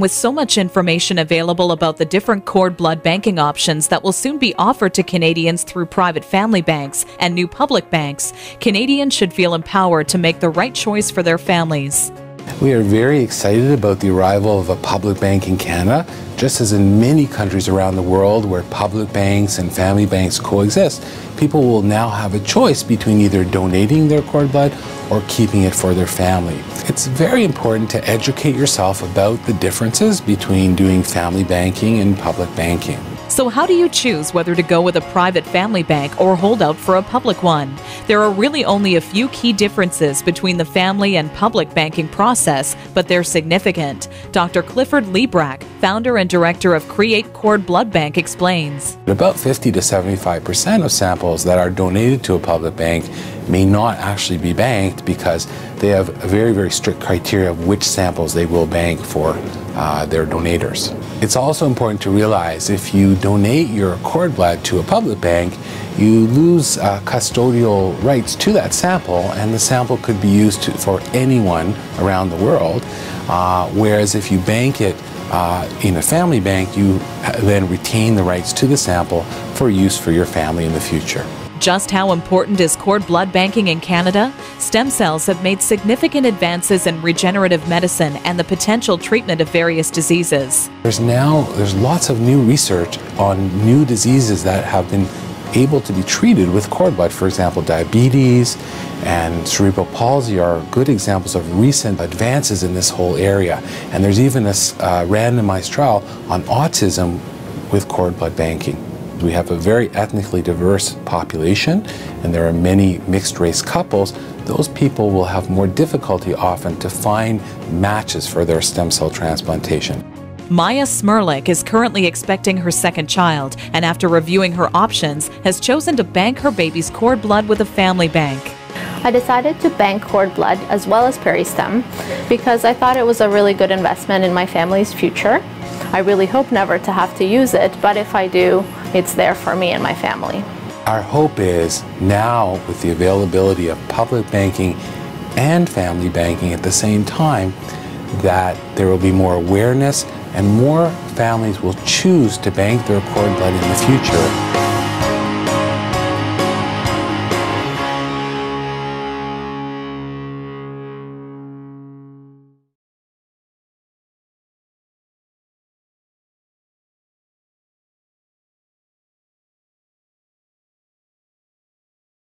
With so much information available about the different cord blood banking options that will soon be offered to Canadians through private family banks and new public banks, Canadians should feel empowered to make the right choice for their families. We are very excited about the arrival of a public bank in Canada, just as in many countries around the world where public banks and family banks coexist. People will now have a choice between either donating their cord blood or keeping it for their family. It's very important to educate yourself about the differences between doing family banking and public banking. So how do you choose whether to go with a private family bank or hold out for a public one? There are really only a few key differences between the family and public banking process, but they're significant. Dr. Clifford Liebrack, founder and director of Create Cord Blood Bank, explains. About 50 to 75% of samples that are donated to a public bank may not actually be banked because they have a very, very strict criteria of which samples they will bank for their donators. It's also important to realize if you donate your cord blood to a public bank, you lose custodial rights to that sample, and the sample could be used for anyone around the world, whereas if you bank it in a family bank, you then retain the rights to the sample for use for your family in the future. Just how important is cord blood banking in Canada? Stem cells have made significant advances in regenerative medicine and the potential treatment of various diseases. There's lots of new research on new diseases that have been able to be treated with cord blood. For example, diabetes and cerebral palsy are good examples of recent advances in this whole area. And there's even a randomized trial on autism with cord blood banking. We have a very ethnically diverse population, and there are many mixed-race couples. Those people will have more difficulty often to find matches for their stem cell transplantation. Maya Smirlik is currently expecting her second child, and after reviewing her options, has chosen to bank her baby's cord blood with a family bank. I decided to bank cord blood as well as Peristem because I thought it was a really good investment in my family's future. I really hope never to have to use it, but if I do, it's there for me and my family. Our hope is now, with the availability of public banking and family banking at the same time, that there will be more awareness and more families will choose to bank their cord blood in the future.